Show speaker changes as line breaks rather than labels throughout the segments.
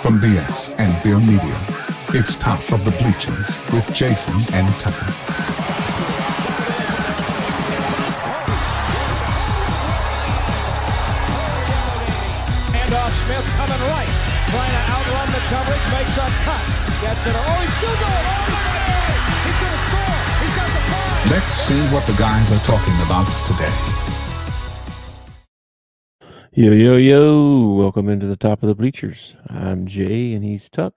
from BS and Beer Media. It's Top of the Bleachers with Jason and Tucker.
Smith coming right, trying to outrun the coverage, makes a cut, gets it. Oh, he's still going. Oh, look at it. He's going to score. He's got the five.
Let's see what the guys are talking about today.
Yo. Welcome into the Top of the Bleachers. I'm Jay and he's Tuck.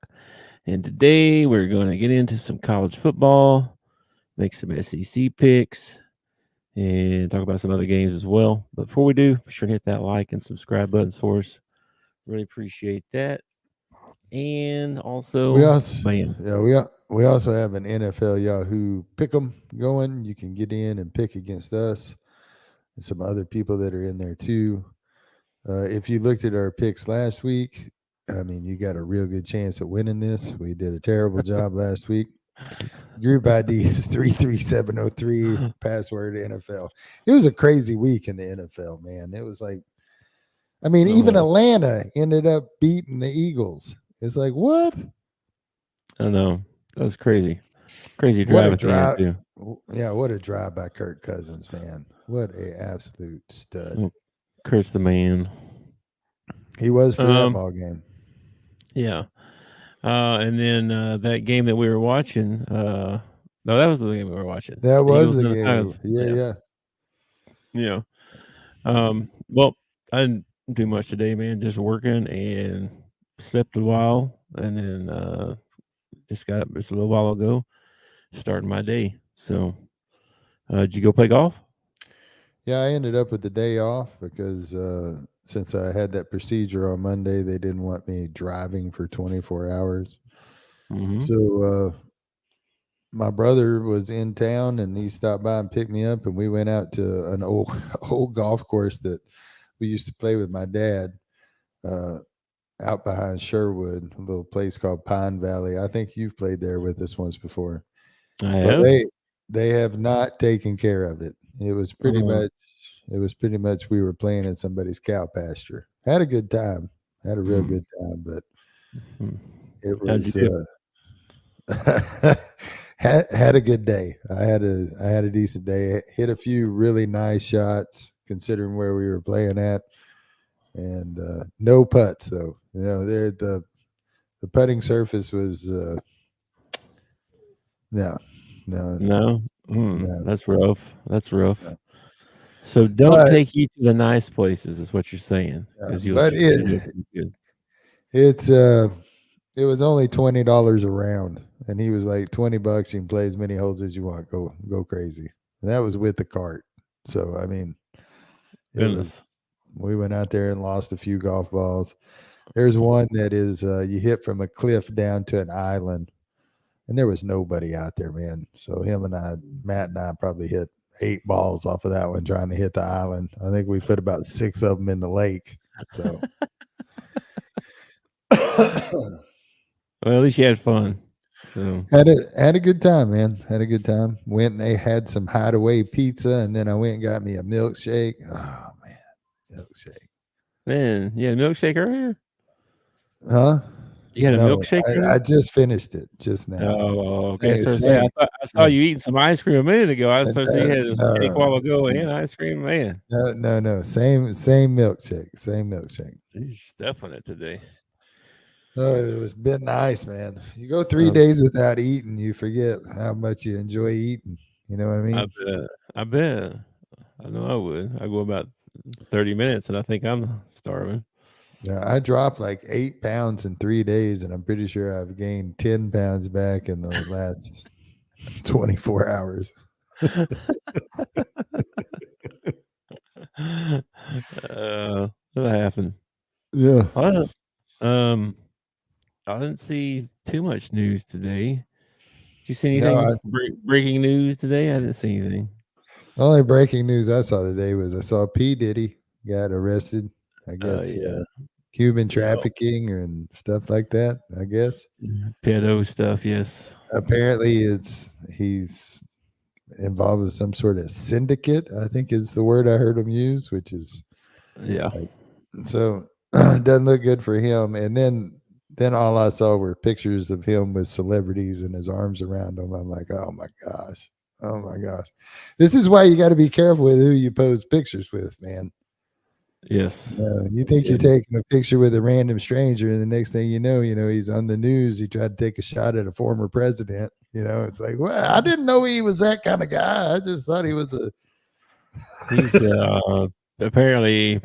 And today we're going to get into some college football, make some SEC picks, and talk about some other games as well. But before we do, be sure to hit that like and subscribe buttons for us. Really appreciate that. And also,
we also have an NFL Yahoo Pick'em going. You can get in and pick against us and some other people that are in there too. If you looked at our picks last week, I mean, you got a real good chance at winning this. We did a terrible job last week. Group ID is 33703, password NFL. It was a crazy week in the NFL, man. It was like, I mean, even Atlanta ended up beating the Eagles. It's like, what?
I know. That was crazy. Crazy drive at the end, too.
Yeah, what a drive by Kirk Cousins, man. What a absolute stud.
Kurt's the man.
He was for that ball game.
Yeah. And then that game that we were watching, no, that was the game we were watching.
That was the game. Yeah.
Well, I didn't do much today, man. Just working and slept a while, and then just got up just a little while ago, starting my day. So, did you go play golf?
Yeah, I ended up with the day off because since I had that procedure on Monday, they didn't want me driving for 24 hours.
Mm-hmm.
So my brother was in town, and he stopped by and picked me up, and we went out to an old golf course that we used to play with my dad out behind Sherwood, a little place called Pine Valley. I think you've played there with us once before.
I have.
They have not taken care of it. It was pretty much we were playing in somebody's cow pasture. Had a good time. Had a real good time, but it was had a good day. I had a decent day. Hit a few really nice shots considering where we were playing at, and no putts though. You know, the putting surface was no.
That's rough. No. So don't take you to the nice places, is what you're saying.
It was only $20 a round, and he was like, $20. You can play as many holes as you want. Go crazy. And that was with the cart. So I mean, we went out there and lost a few golf balls. There's one that is you hit from a cliff down to an island, and there was nobody out there, man. So Matt and I probably hit 8 balls off of that one trying to hit the island. I think we put about 6 of them in the lake. So,
well, at least you had fun. So
had a good time, man. Had a good time. Went and they had some hideaway pizza, and then I went and got me a milkshake. Oh man, milkshake.
Man, you had a milkshake earlier?
Huh?
You had a milkshake?
I just finished it just now.
Oh, okay. I saw you eating some ice cream a minute ago. I was supposed to you had a cake a while ago and ice cream, man.
No. Same milkshake. Same milkshake.
You're stuffing it today.
Oh, it was been nice, man. You go 3 days without eating, you forget how much you enjoy eating. You know what I mean?
I bet. I know I would. I go about 30 minutes, and I think I'm starving.
Yeah, I dropped like 8 pounds in 3 days, and I'm pretty sure I've gained 10 pounds back in the last 24 hours.
What happened?
Yeah.
I didn't see too much news today. Did you see anything breaking news today? I didn't see anything.
The only breaking news I saw today was I saw P. Diddy got arrested. I guess human trafficking and stuff like that, I guess.
Pedo stuff, yes.
Apparently he's involved with some sort of syndicate, I think is the word I heard him use, which is
so
it doesn't look good for him. And then then all I saw were pictures of him with celebrities and his arms around them. I'm like, oh my gosh. Oh my gosh. This is why you got to be careful with who you post pictures with, man.
Yes.
You think
Yeah.
you're taking a picture with a random stranger, and the next thing you know, he's on the news. He tried to take a shot at a former president. It's like, well, I didn't know he was that kind of guy. I just thought he was a.
He's apparently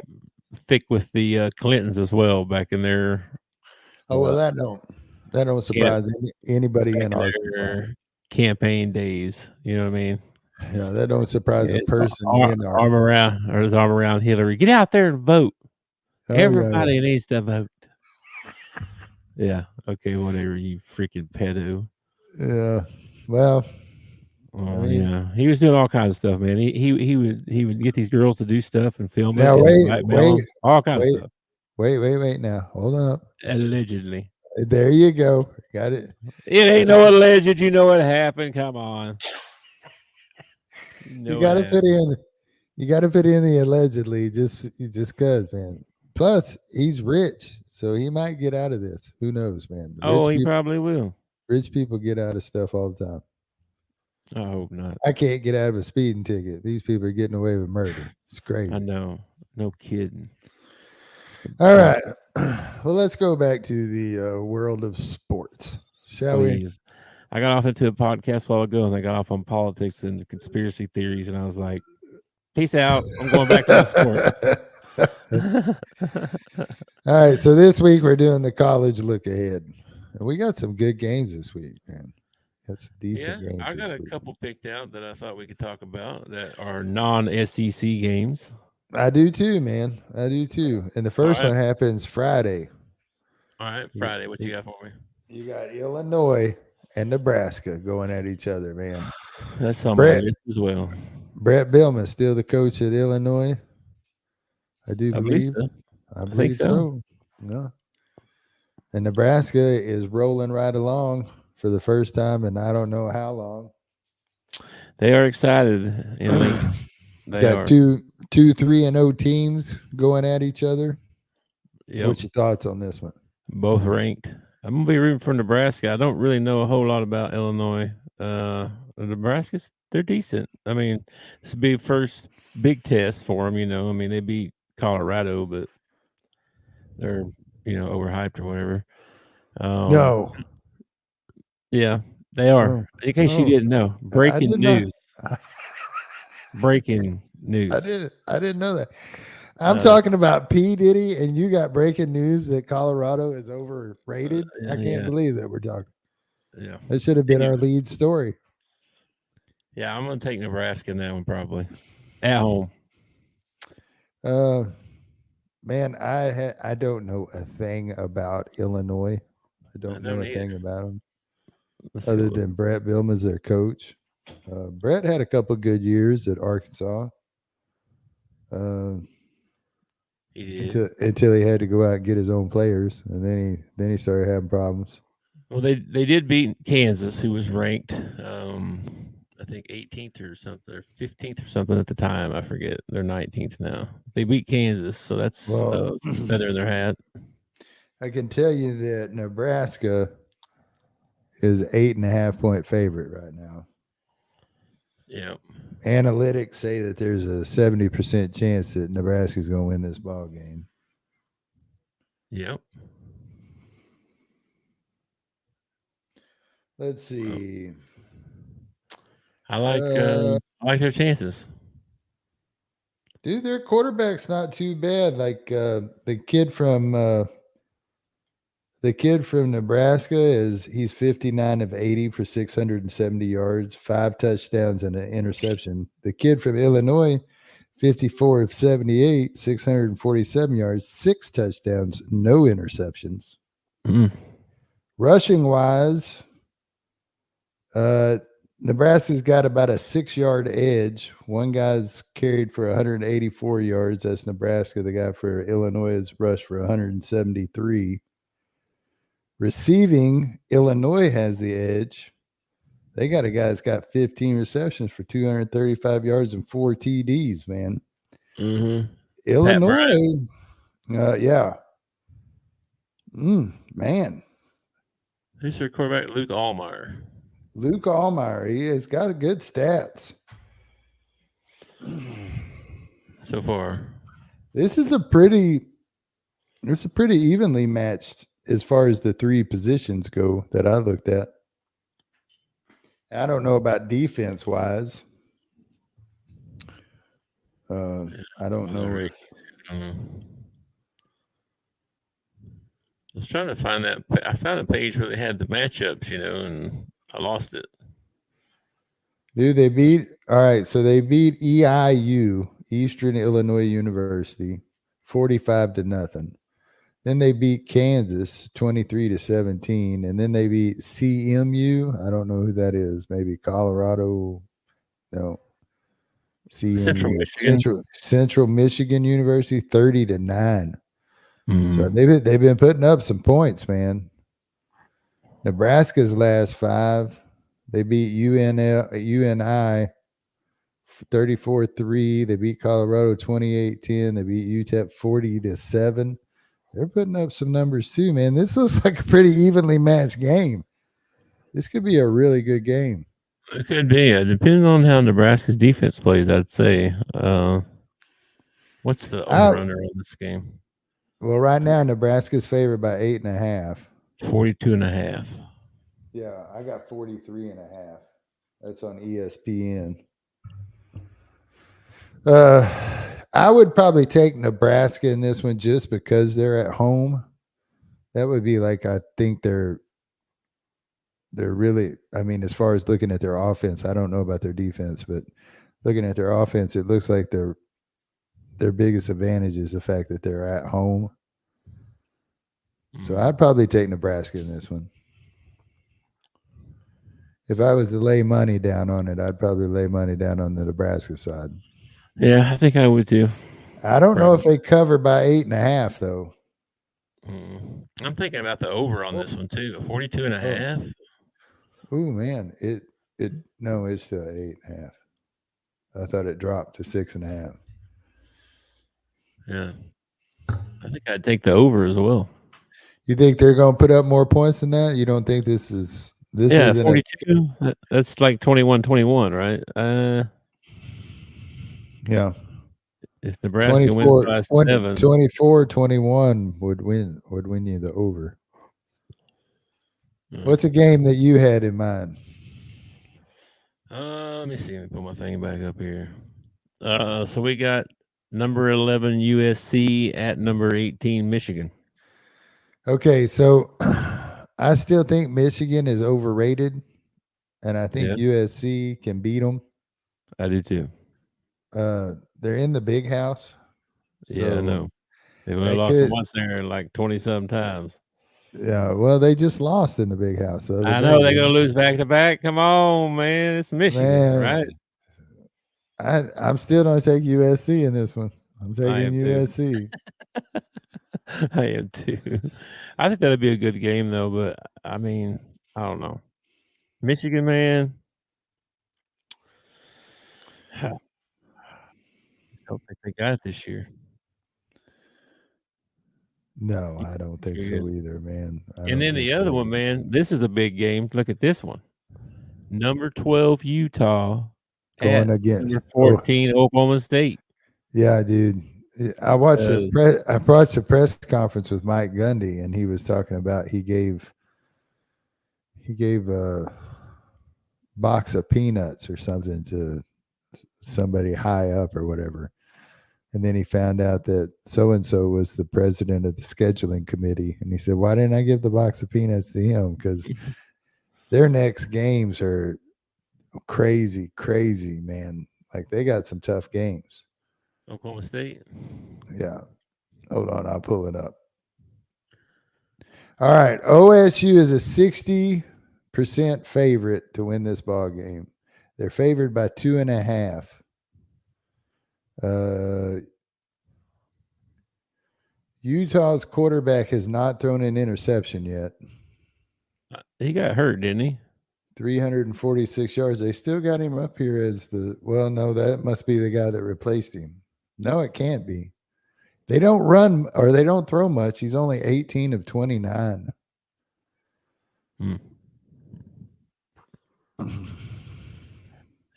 thick with the Clintons as well back in their
Oh well, that don't surprise anybody in Arkansas.
campaign days. You know what I mean?
Yeah, that don't surprise a
His
person in
arm around Hillary. Get out there and vote.
Oh,
Everybody needs to vote. Yeah. Okay. Whatever. You freaking pedo.
Yeah. Well.
Oh yeah, he was doing all kinds of stuff, man. He would get these girls to do stuff and film it.
Now
And
wait,
all kinds of stuff.
Wait. Now hold up.
Allegedly.
There you go. Got it.
It ain't no alleged. You know what happened. Come on.
You got to put in. You got to put in the allegedly just because, man. Plus, he's rich, so he might get out of this. Who knows, man?
He probably will.
Rich people get out of stuff all the time.
I hope not.
I can't get out of a speeding ticket. These people are getting away with murder. It's crazy.
I know. No kidding.
All right. Well, let's go back to the world of sports, shall we?
I got off into a podcast a while ago, and I got off on politics and conspiracy theories, and I was like, peace out. I'm going back to the sport.
All right. So this week we're doing the college look ahead. And we got some good games this week, man. Got some decent games.
I got a couple picked out that I thought we could talk about that are non-SEC games.
I do too, man. I do too. And the first one happens Friday.
All right, Friday. What you got for me?
You got Illinois and Nebraska going at each other, man.
That's on my list as well.
Brett Billman still the coach at Illinois. I believe
so.
I believe so. Yeah. And Nebraska is rolling right along for the first time in I don't know how long.
They are excited in Lincoln. They
got two 3-0 teams going at each other.
Yep.
What's your thoughts on this one?
Both ranked. I'm gonna be rooting for Nebraska. I don't really know a whole lot about Illinois. Nebraska's they're decent. I mean, this will be the first big test for them. I mean, they beat Colorado, but they're overhyped or whatever.
No.
Yeah, they are. In case you didn't know, breaking news. Breaking news.
I didn't know that. I'm talking about P. Diddy, and you got breaking news that Colorado is overrated. I can't believe that we're talking.
Yeah,
that should have been our lead story.
Yeah, I'm gonna take Nebraska in that one probably at home.
Man, I don't know a thing about Illinois. I don't know a thing about them other than Brett Billman as their coach. Brett had a couple good years at Arkansas.
He did
until he had to go out and get his own players, and then he started having problems.
Well, they did beat Kansas, who was ranked, I think 18th or something, or 15th or something at the time. I forget. They're 19th now. They beat Kansas, so that's a feather in their hat.
I can tell you that Nebraska is 8.5-point favorite right now.
Yeah.
Analytics say that there's a 70% chance that Nebraska is going to win this ball game.
Yep.
Let's see.
I like their chances.
Dude, their quarterback's not too bad. Like the kid from Nebraska he's 59 of 80 for 670 yards, 5 touchdowns and an interception. The kid from Illinois, 54 of 78, 647 yards, 6 touchdowns, no interceptions. Rushing wise, Nebraska's got about a 6-yard edge. One guy's carried for 184 yards. That's Nebraska. The guy for Illinois is rushed for 173. Receiving, Illinois has the edge. They got a guy that's got 15 receptions for 235 yards and 4 TDs, man.
Mm-hmm.
Illinois, yeah. Man,
Who's their quarterback? Luke Allmeyer.
Luke Allmeyer. He has got good stats.
So far.
This is a pretty evenly matched as far as the three positions go that I looked at. I don't know about defense wise. I don't know if
I was trying to find that. I found a page where they had the matchups, and I lost it.
Dude, they beat all right. So they beat EIU, Eastern Illinois University, 45-0. Then they beat Kansas 23-17, and then they beat CMU. I don't know who that is. Maybe Colorado. No,
Central
CMU,
Michigan.
Central Michigan University, 30-9.
Mm.
So they've been putting up some points, man. Nebraska's last 5, they beat UNI 34-3. They beat Colorado 28-10. They beat UTEP 40-7. They're putting up some numbers too, man. This looks like a pretty evenly matched game. This could be a really good game.
It could be. Depending on how Nebraska's defense plays, I'd say. What's the over-under on this game?
Well, right now, Nebraska's favored by 8.5.
42.5.
Yeah, I got 43.5. That's on ESPN. I would probably take Nebraska in this one just because they're at home. That would be like, I think they're really, I mean, as far as looking at their offense, I don't know about their defense, but looking at their offense, it looks like their biggest advantage is the fact that they're at home. So I'd probably take Nebraska in this one. If I was to lay money down on it, I'd probably lay money down on the Nebraska side.
Yeah, I think I would too.
I don't know if they cover by 8.5 though.
I'm thinking about the over on this one too. 42.5.
Ooh, man, no, it's still at 8.5. I thought it dropped to 6.5.
Yeah, I think I'd take the over as well.
You think they're going to put up more points than that? You don't think this is
42? That's like 21-21, right?
Yeah.
If Nebraska wins by 7,
24-21 would win you the over. What's a game that you had in mind?
Let me see. Let me put my thing back up here. So we got number 11 USC at number 18 Michigan.
Okay, so I still think Michigan is overrated, and I think USC can beat them.
I do too.
They're in the big house.
So I know. They've only lost once there like 20-some times.
Yeah, well, they just lost in the big house.
I know they're going to lose back-to-back. Come on, man. It's Michigan, right?
I'm still going to take USC in this one. I'm taking USC.
I am too. I think that'd be a good game, though. But, I mean, I don't know. Michigan, man. I just don't think they got it this year.
No, I don't think so either, man.
And then the other one, man, this is a big game. Look at this one. Number 12, Utah.
Going against
number 14, Oklahoma State.
Yeah, dude. I watched the press conference with Mike Gundy, and he was talking about he gave a box of peanuts or something to somebody high up or whatever. And then he found out that so-and-so was the president of the scheduling committee. And he said, why didn't I give the box of peanuts to him? Because their next games are crazy, man. Like, they got some tough games.
Oklahoma State?
Yeah. Hold on. I'll pull it up. All right. OSU is a 60% favorite to win this ball game. They're favored by 2.5. Utah's quarterback has not thrown an interception yet.
He got hurt, didn't he?
346 yards. They still got him up here as no, that must be the guy that replaced him. No, it can't be. They don't run or they don't throw much. He's only 18 of 29.
Hmm.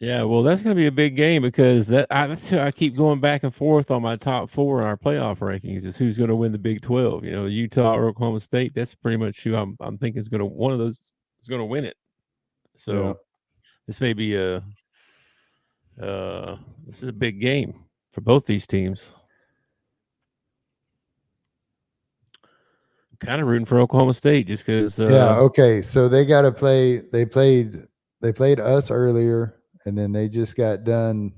Yeah, well, that's going to be a big game because that's who I keep going back and forth on my top four in our playoff rankings is who's going to win the Big 12. You know, Utah or Oklahoma State. That's pretty much who I'm thinking is going to one of those is going to win it.
Yeah.
So this may be this is a big game for both these teams. Kind of rooting for Oklahoma State just because.
Yeah. Okay. So they got to play. They played us earlier, and then they just got done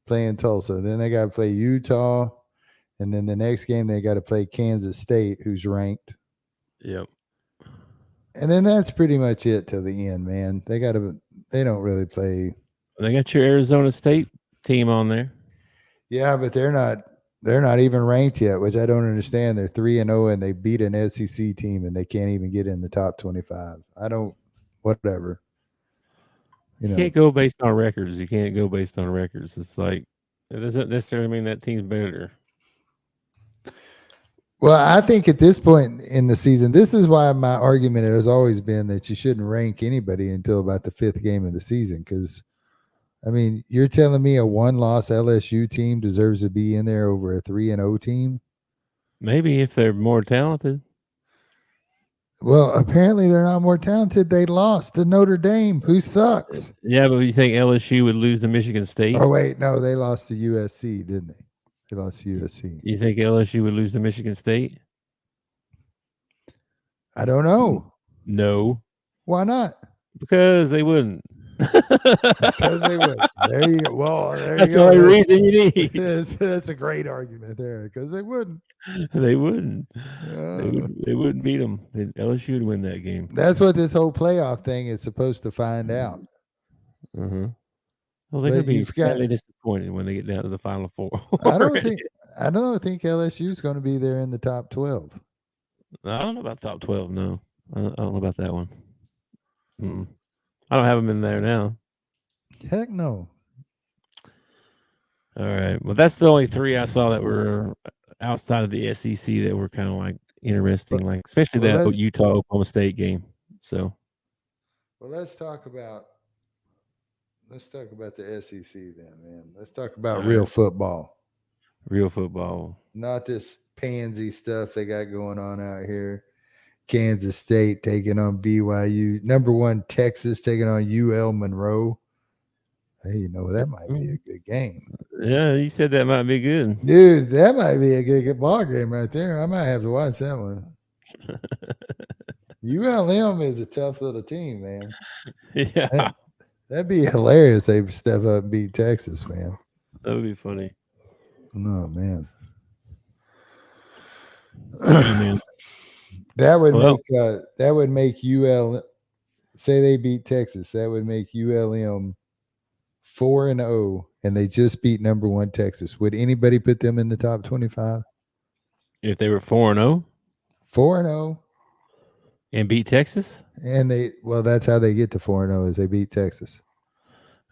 playing Tulsa. Then they got to play Utah, and then the next game they got to play Kansas State, who's ranked.
Yep.
And then that's pretty much it till the end, man. They don't really play.
They got your Arizona State team on there.
Yeah, but they're not even ranked yet, which I don't understand. They're 3-0 and they beat an SEC team and they can't even get in the top 25. Whatever.
You can't go based on records. You can't go based on records. It's like it doesn't necessarily mean that team's better.
Well, I think at this point in the season, this is why my argument has always been that you shouldn't rank anybody until about the 5th game of the season. Because, I mean, you're telling me a 1-loss LSU team deserves to be in there over a 3-0 team?
Maybe if they're more talented.
Well, apparently they're not more talented. They lost to Notre Dame, who sucks.
Yeah, but you think LSU would lose to Michigan State?
Oh, wait, no, they lost to USC, didn't they? They lost to USC.
You think LSU would lose to Michigan State?
I don't know.
No.
Why not?
Because they wouldn't.
Because they would. There you go. Well, there
that's
you go.
the only reason you need.
That's a great argument there. Because they wouldn't.
They wouldn't. They wouldn't beat them. LSU would win that game.
That's what this whole playoff thing is supposed to find out.
Mm-hmm. Well, they're going to be sadly disappointed when they get down to the Final Four.
I don't think LSU is going to be there in the top 12.
I don't know about top 12. No, I don't know about that one. I don't have them in there now.
Heck no.
All right. Well, that's the only 3 I saw that were outside of the SEC that were kind of like interesting, like especially that Utah Oklahoma State game. So,
well, let's talk about the SEC then, man. Let's talk about real football.
Real football.
Not this pansy stuff they got going on out here. Kansas State taking on BYU. Number 1, Texas taking on UL Monroe. Hey, you know, that might be a good game.
Yeah, you said that might be good.
Dude, that might be a good ball game right there. I might have to watch that one. ULM is a tough little team, man.
Yeah.
That'd be hilarious. They step up and beat Texas, man.
That would be funny.
Oh, man.
Man.
That would make UL say they beat Texas. That would make ULM 4-0, and they just beat number 1 Texas. Would anybody put them in the top 25?
If they were 4-0?
4-0.
And beat Texas?
And that's how they get to 4-0 is they beat Texas.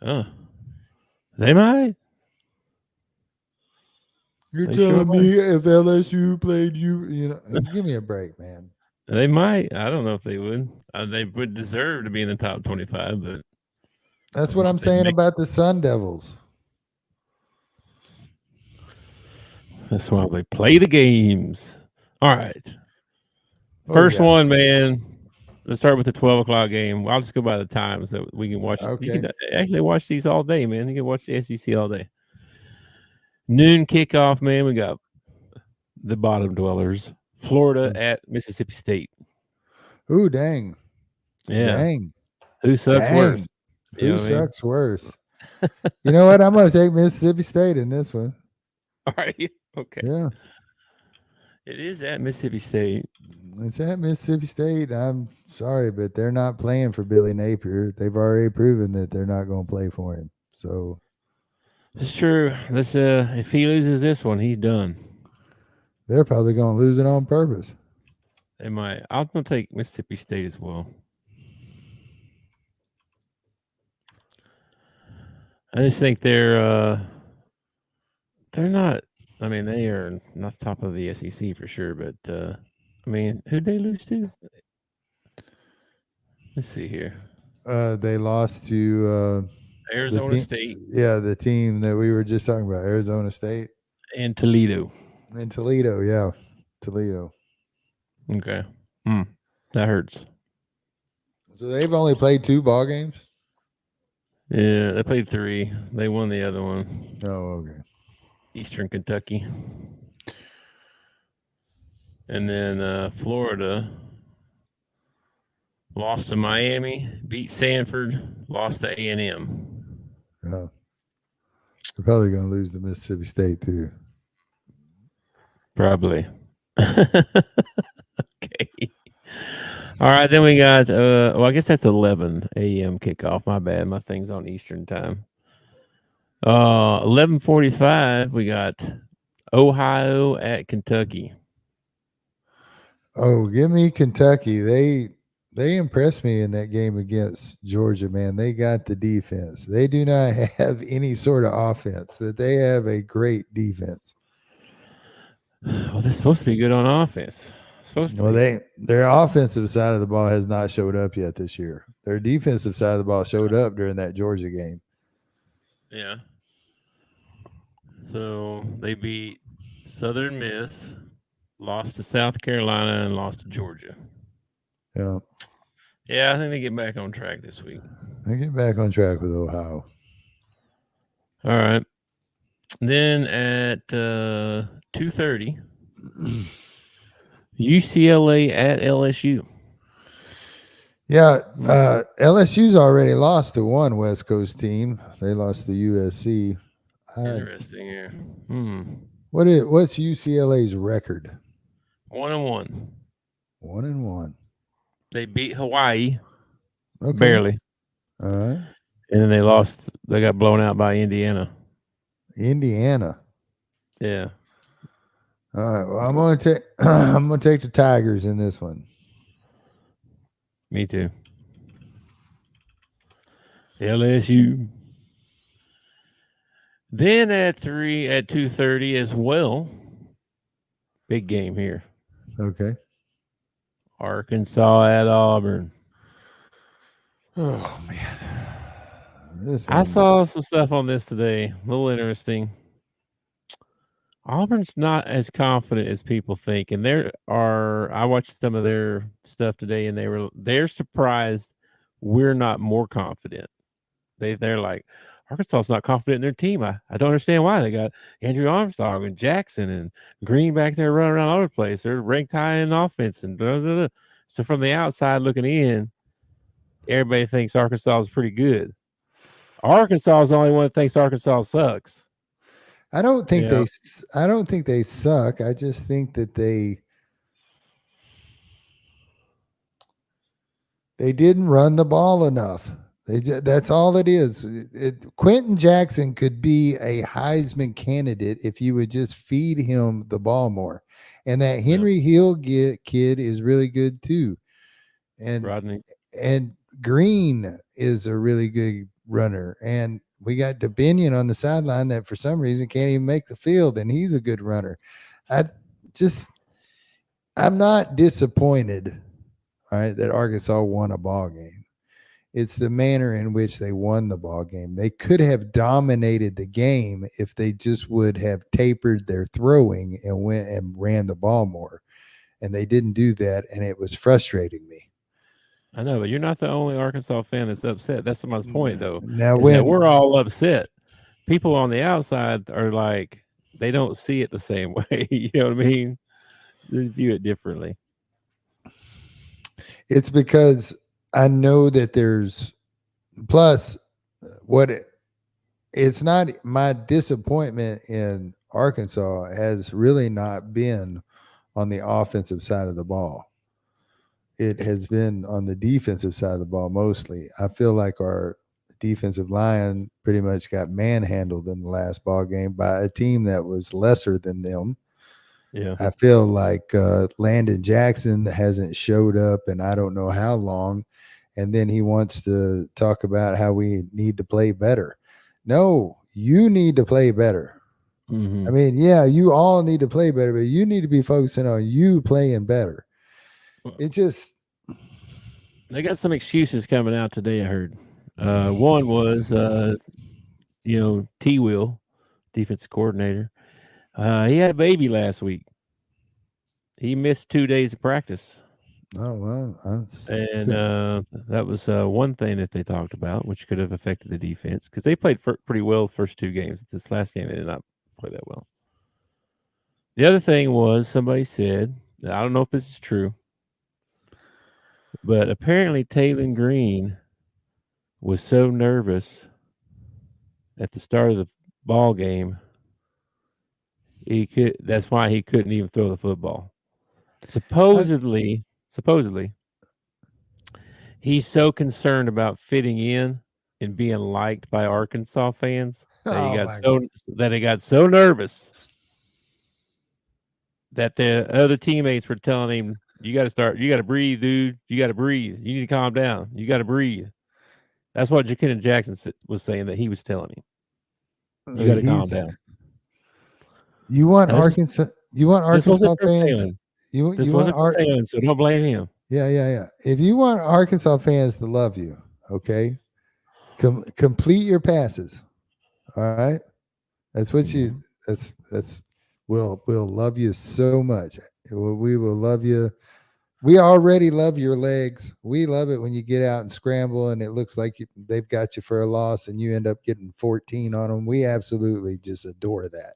Oh. They might.
You're telling me if LSU played give me a break, man.
They might. I don't know if they would. They would deserve to be in the top 25, but
that's what I'm saying about the Sun Devils.
That's why they play the games. All right. First one, man. Let's start with the 12 o'clock game. I'll just go by the times that we can watch. Okay. You can actually watch these all day, man. You can watch the SEC all day. Noon kickoff, man. We got the bottom dwellers. Florida at Mississippi State.
Ooh, dang.
Yeah.
Dang.
Who sucks worse?
Who sucks worse? You know what? I'm going to take Mississippi State in this one.
All right. Okay.
Yeah.
It is at Mississippi State.
It's at Mississippi State. I'm sorry, but they're not playing for Billy Napier. They've already proven that they're not going to play for him. So
it's true. Let's if he loses this one, he's done.
They're probably going to lose it on purpose.
They might. I'm going to take Mississippi State as well. I just think they're not. I mean, they are not top of the SEC for sure, but I mean, who'd they lose to? Let's see here.
They lost to
Arizona State
the team that we were just talking about, Arizona State
and Toledo.
and Toledo. Yeah, Toledo.
Okay. That hurts.
So they've only played 2 ball games.
Yeah, they played 3. They won the other one.
Oh, okay.
Eastern Kentucky. And then Florida lost to Miami, beat Sanford, lost to A&M.
They're probably going to lose to Mississippi State too.
Probably. Okay. All right, then we got well, I guess that's 11 a.m. kickoff. My bad. My thing's on Eastern time. 11:45 we got Ohio at Kentucky.
Oh, give me Kentucky. They impressed me in that game against Georgia, man. They got the defense. They do not have any sort of offense, but they have a great defense.
Well, they're supposed to be good on offense.
Their offensive side of the ball has not showed up yet this year. Their defensive side of the ball showed up during that Georgia game.
Yeah. So they beat Southern Miss, lost to South Carolina, and lost to Georgia.
Yeah.
Yeah, I think they get back on track this week.
They get back on track with Ohio.
All right. Then at 2:30, UCLA at LSU.
Yeah, LSU's already lost to one West Coast team. They lost to USC.
Interesting here.
What's UCLA's record?
1-1.
1-1.
They beat Hawaii.
Okay.
Barely.
All right.
And then they lost. They got blown out by Indiana.
Indiana.
Yeah.
All right. Well, I'm gonna take the Tigers in this one.
Me too. LSU. Then at 2:30 as well. Big game here.
Okay.
Arkansas at Auburn.
Oh man.
I saw some stuff on this today. A little interesting. Auburn's not as confident as people think, and I watched some of their stuff today, and they're surprised we're not more confident. They're like, Arkansas's not confident in their team. I don't understand why. They got Andrew Armstrong and Jackson and Green back there running around all over the place. They're ranked high in offense and blah, blah, blah. So from the outside looking in, everybody thinks Arkansas is pretty good. Arkansas is the only one that thinks Arkansas sucks.
I don't think they suck. I just think that they didn't run the ball enough. That's all it is. Quentin Jackson could be a Heisman candidate if you would just feed him the ball more. And that Henry Hill kid is really good too. And
Rodney.
And Green is a really good runner. And we got DeBinion on the sideline that for some reason can't even make the field, and he's a good runner. I'm not disappointed, all right, that Arkansas won a ball game. It's the manner in which they won the ball game. They could have dominated the game if they just would have tapered their throwing and went and ran the ball more. And they didn't do that, and it was frustrating me.
I know, but you're not the only Arkansas fan that's upset. That's my point, though.
Now,
we're all upset, people on the outside are like, they don't see it the same way. You know what I mean? They view it differently.
It's because I know that there's plus it's not my disappointment in Arkansas has really not been on the offensive side of the ball. It has been on the defensive side of the ball mostly. I feel like our defensive line pretty much got manhandled in the last ball game by a team that was lesser than them.
Yeah,
I feel like Landon Jackson hasn't showed up in I don't know how long, and then he wants to talk about how we need to play better. No, you need to play better.
Mm-hmm.
I mean, yeah, you all need to play better, but you need to be focusing on you playing better. It's just
They got some excuses coming out today, I heard. One was, T. Will, defense coordinator. He had a baby last week. He missed 2 days of practice.
Oh well,
And that was one thing that they talked about, which could have affected the defense because they played pretty well the first 2 games. This last game, they did not play that well. The other thing was somebody said, I don't know if this is true, but apparently Taylor Green was so nervous at the start of the ball game, that's why he couldn't even throw the football. Supposedly, he's so concerned about fitting in and being liked by Arkansas fans that
oh my God.
he got so nervous that the other teammates were telling him, you got to breathe, dude. You got to breathe. You need to calm down. You got to breathe. That's what Ja'Kenneth Jackson was saying that he was telling him. You got to calm down.
You want Arkansas? You want Arkansas fans?
Taylor.
You
This
want
wasn't for Taylor, so don't blame him.
Yeah. If you want Arkansas fans to love you, okay, complete your passes. All right, that's what you. That's we'll love you so much. We will love you. We already love your legs. We love it when you get out and scramble and it looks like they've got you for a loss and you end up getting 14 on them. We absolutely just adore that.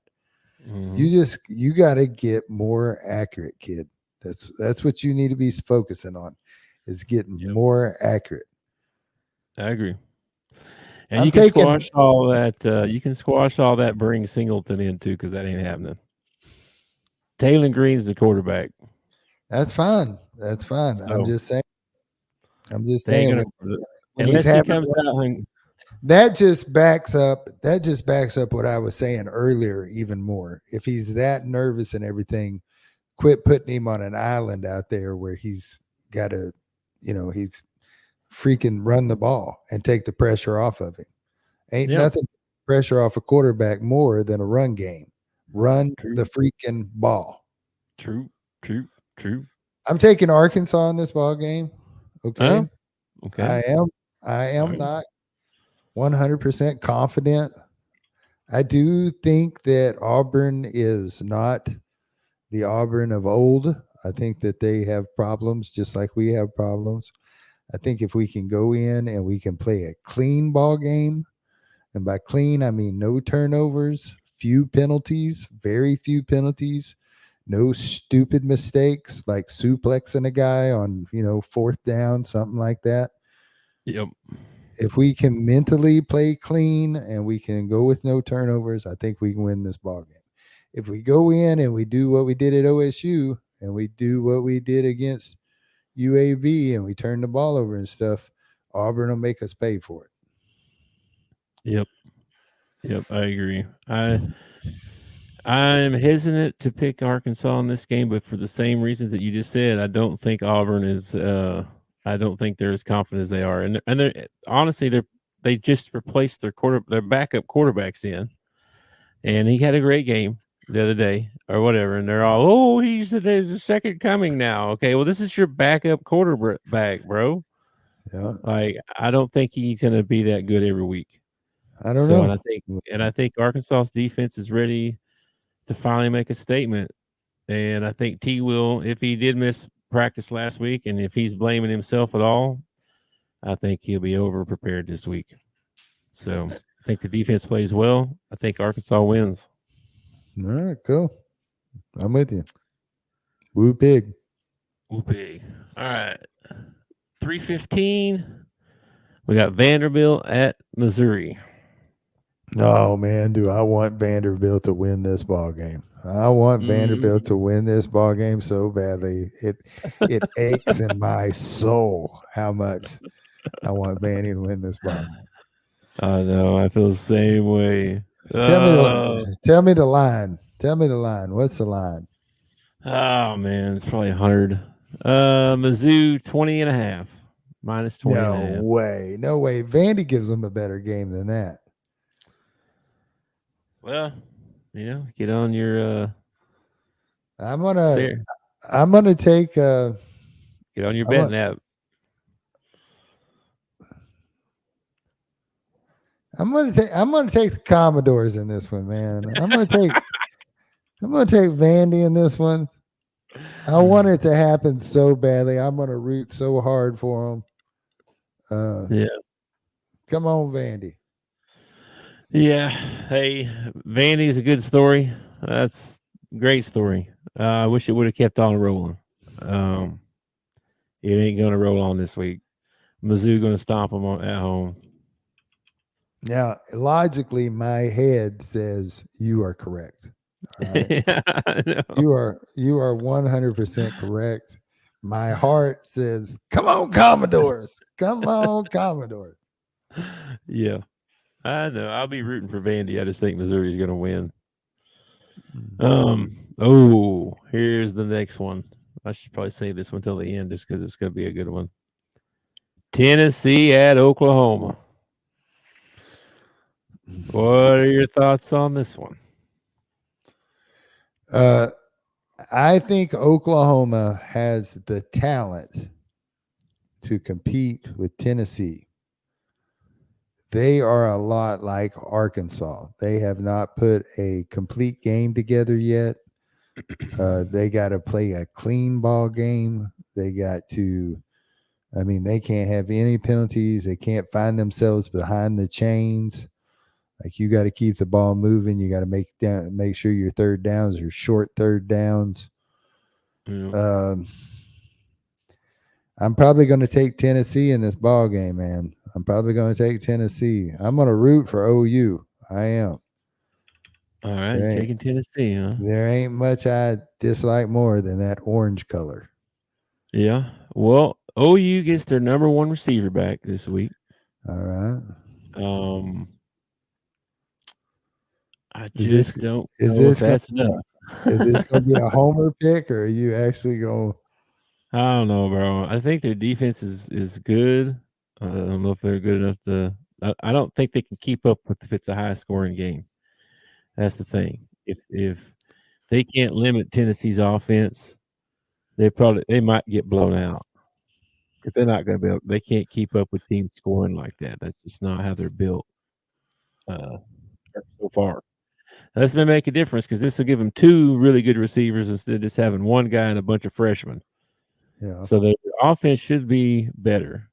You got to get more accurate, kid. That's what you need to be focusing on, is getting more accurate.
I agree. And you can squash all that. You can squash all that. Bring Singleton in too, because that ain't happening. Taylor Green's the quarterback.
That's fine. That's fine.
So,
I'm just saying.
Unless he comes out and
that just backs up what I was saying earlier even more. If he's that nervous and everything, quit putting him on an island out there where he's got to, he's freaking run the ball and take the pressure off of him. Ain't nothing pressure off a quarterback more than a run game. Run the freaking ball.
True.
I'm taking Arkansas in this ball game. Okay.
Okay.
I am not 100% confident. I do think that Auburn is not the Auburn of old. I think that they have problems just like we have problems. I think if we can go in and we can play a clean ball game, and by clean, I mean no turnovers, few penalties, very few penalties, no stupid mistakes like suplexing a guy on, 4th down, something like that.
Yep.
If we can mentally play clean and we can go with no turnovers, I think we can win this ball game. If we go in and we do what we did at OSU and we do what we did against UAB and we turn the ball over and stuff, Auburn will make us pay for
it. Yep, I agree. I'm hesitant to pick Arkansas in this game, but for the same reasons that you just said, I don't think Auburn is. I don't think they're as confident as they are, and they're honestly they just replaced their backup quarterbacks in, and he had a great game the other day or whatever, and they're all, he's the second coming now. Okay, well, this is your backup quarterback, bro.
Yeah,
like I don't think he's going to be that good every week.
I don't know,
and I think Arkansas's defense is ready to finally make a statement. And I think T will, if he did miss practice last week and if he's blaming himself at all, I think he'll be over prepared this week. So I think the defense plays well. I think Arkansas wins.
All right, cool. I'm with you. Woo pig.
Woo pig. All right. 3:15. We got Vanderbilt at Missouri.
Oh man, do I want Vanderbilt to win this ball game? I want Vanderbilt to win this ball game so badly. It aches in my soul how much I want Vandy to win this ball game.
I know. I feel the same way.
Tell me the line. Tell me the line. What's the line?
Oh man, it's probably 100. Mizzou 20.5. Minus 20.
No way. No way. Vandy gives them a better game than that.
Well, get on your
I'm gonna take
get on your betting app.
I'm gonna take the Commodores in this one, man. I'm gonna take Vandy in this one. I want it to happen so badly. I'm gonna root so hard for them.
Yeah.
Come on, Vandy.
Yeah. Hey, Vandy's a good story. That's a great story. I wish it would have kept on rolling. Um, it ain't going to roll on this week. Mizzou going to stomp them at home.
Now, logically, my head says you are correct. All right. You are 100% correct. My heart says, "Come on, Commodores! Come on, Commodores!"
Yeah, I know. I'll be rooting for Vandy. I just think Missouri's going to win. Oh, here's the next one. I should probably save this one till the end just because it's going to be a good one. Tennessee at Oklahoma. What are your thoughts on this one?
I think Oklahoma has the talent to compete with Tennessee. They are a lot like Arkansas. They have not put a complete game together yet. They got to play a clean ball game. They got to, they can't have any penalties. They can't find themselves behind the chains. Like, you got to keep the ball moving. You got to make sure your third downs are short third downs.
Yeah.
I'm probably going to take Tennessee in this ball game, man. I'm probably going to take Tennessee. I'm going to root for OU. I am.
All right, taking Tennessee, huh?
There ain't much I dislike more than that orange color.
Yeah. Well, OU gets their number one receiver back this week.
All right.
I just don't know if that's enough.
Is this going to be a homer pick, or are you actually going?
I don't know, bro. I think their defense is good. I don't know if they're good enough to. I don't think they can keep up if it's a high scoring game. That's the thing. If they can't limit Tennessee's offense, they might get blown out because they're not going to be able. They can't keep up with teams scoring like that. That's just not how they're built. So far, that's going to make a difference because this will give them two really good receivers instead of just having one guy and a bunch of freshmen.
Yeah.
So the offense should be better.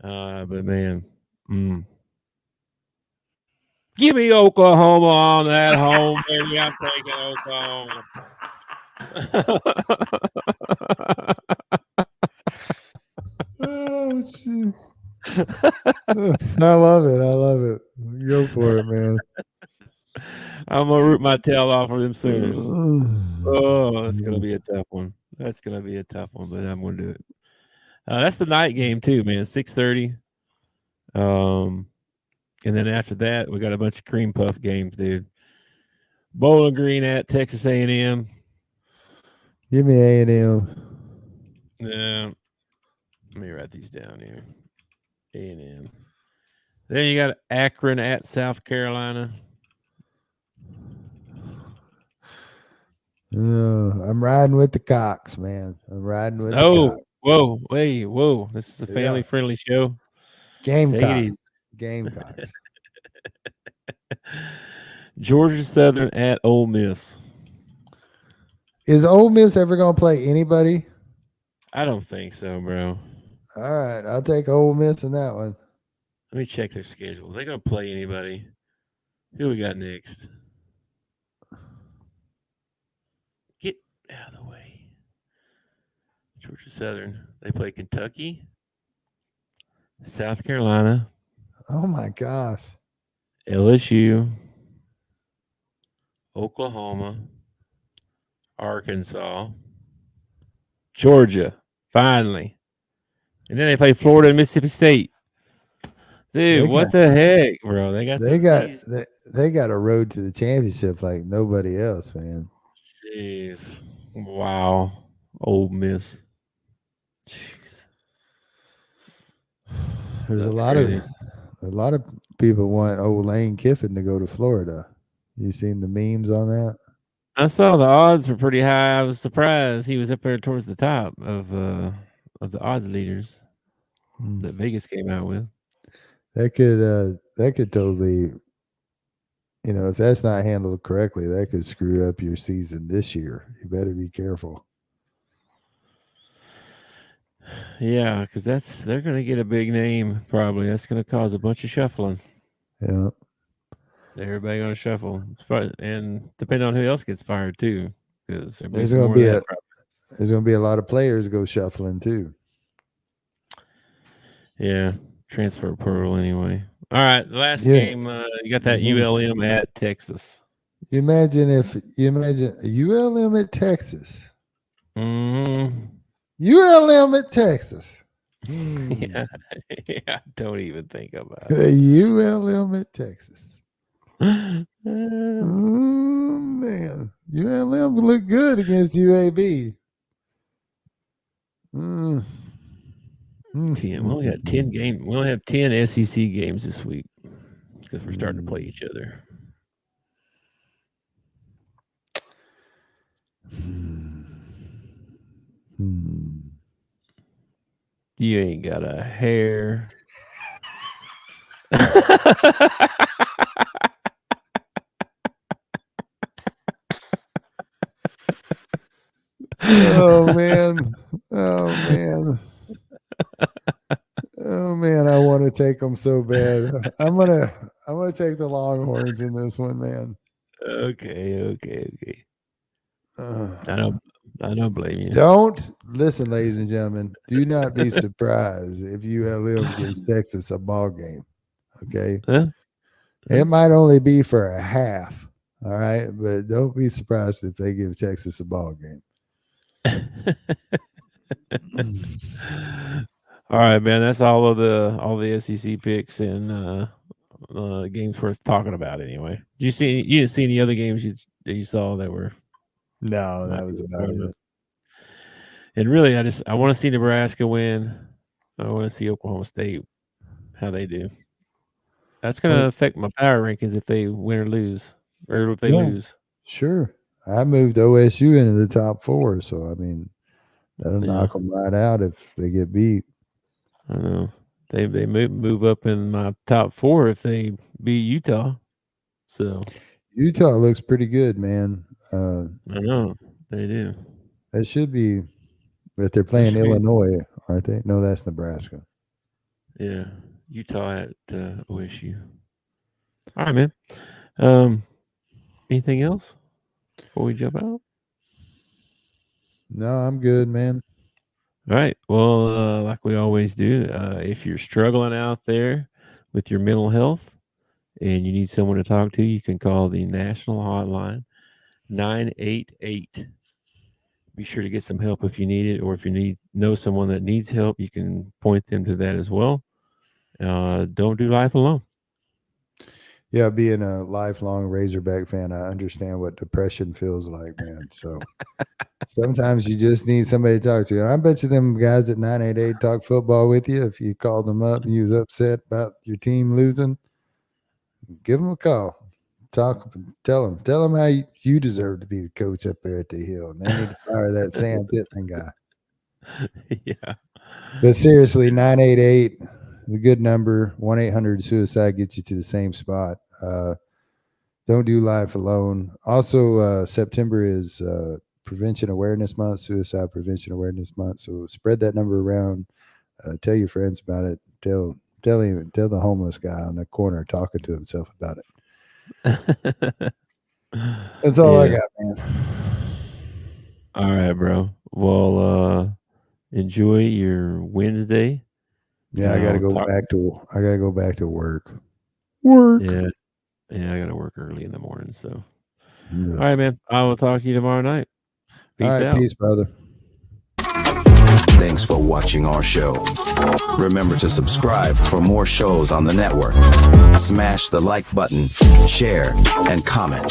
But man, give me Oklahoma on that home, baby. I'm taking Oklahoma.
Oh, shit. I love it. I love it. Go for it, man.
I'm gonna root my tail off of them Sooners. Oh, that's gonna be a tough one. That's gonna be a tough one, but I'm gonna do it. That's the night game too, man. 6:30. And then after that, we got a bunch of cream puff games, dude. Bowling Green at Texas A&M.
Give me A&M.
Yeah. Let me write these down here. A&M. Then you got Akron at South Carolina.
I'm riding with the Cox, man. I'm riding with the Cox.
Whoa. This is a family-friendly show.
Gamecocks. Gamecocks.
Georgia Southern at Ole Miss.
Is Ole Miss ever going to play anybody?
I don't think so, bro.
All right. I'll take Ole Miss in that one.
Let me check their schedule. They're going to play anybody. Who we got next? Get out of the way. Georgia Southern. They play Kentucky, South Carolina.
Oh, my gosh.
LSU, Oklahoma, Arkansas, Georgia, finally. And then they play Florida and Mississippi State. Dude, what the heck, bro? They
got a road to the championship like nobody else, man.
Jeez. Wow. Ole Miss. Jeez.
There's a lot of people want old Lane Kiffin to go to Florida. You seen the memes on that?
I saw the odds were pretty high. I was surprised he was up there towards the top of the odds leaders that Vegas came out with.
That could could totally, if that's not handled correctly, that could screw up your season this year. You better be careful.
Yeah, because they're going to get a big name probably. That's going to cause a bunch of shuffling.
Yeah.
Everybody going to shuffle, and depending on who else gets fired too, because
There's going to be a lot of players go shuffling too.
Yeah, transfer portal anyway. All right, last game. You got that ULM at Texas.
You imagine ULM at Texas. ULM at Texas.
Yeah, don't even think about
it. ULM at Texas.
Man,
ULM look good against UAB.
10. We only got 10 games. We only have 10 SEC games this week because we're starting to play each other. You ain't got a hair.
Oh man. Oh man, I want to take them so bad. I'm gonna take the Longhorns in this one, man.
Okay. I don't blame you.
Don't listen, ladies and gentlemen. Do not be surprised if ULM gives Texas a ball game. Okay, it might only be for a half. All right, but don't be surprised if they give Texas a ball game.
All right, man. That's all the SEC picks and games worth talking about. Anyway, you didn't see any other games that you saw that were?
No, that was about it.
And really, I want to see Nebraska win. I want to see Oklahoma State how they do. That's going to affect my power rankings if they win or lose, or if they lose.
Sure, I moved OSU into the top 4, so I mean that'll knock them right out if they get beat.
I know they move up in my top 4 if they beat Utah. So
Utah looks pretty good, man.
I know they do.
That should be, but they're playing Illinois, aren't they? No, that's Nebraska.
Yeah, Utah at OSU. All right, man. Anything else before we jump out?
No, I'm good, man.
All right. Well, like we always do, if you're struggling out there with your mental health and you need someone to talk to, you can call the national hotline, 988. Be sure to get some help if you need it, or if you know someone that needs help, you can point them to that as well. Don't do life alone.
Yeah, being a lifelong Razorback fan, I understand what depression feels like, man. So sometimes you just need somebody to talk to. And I bet you them guys at 988 talk football with you. If you called them up and you was upset about your team losing, give them a call. Talk, tell them how you deserve to be the coach up there at the Hill. And they need to fire that Sam Pittman guy.
Yeah.
But seriously, 988, a good number. 1-800-SUICIDE gets you to the same spot. Don't do life alone. Also, September is Prevention Awareness Month, Suicide Prevention Awareness Month. So spread that number around. Tell your friends about it. Tell the homeless guy on the corner talking to himself about it. That's all I got, man.
All right, bro. Well, enjoy your Wednesday.
Yeah, I gotta go back to work.
Yeah, I gotta work early in the morning. So, all right, man. I will talk to you tomorrow night. Peace out.
Peace, brother.
Thanks for watching our show. Remember to subscribe for more shows on the network. Smash the like button, share, and comment.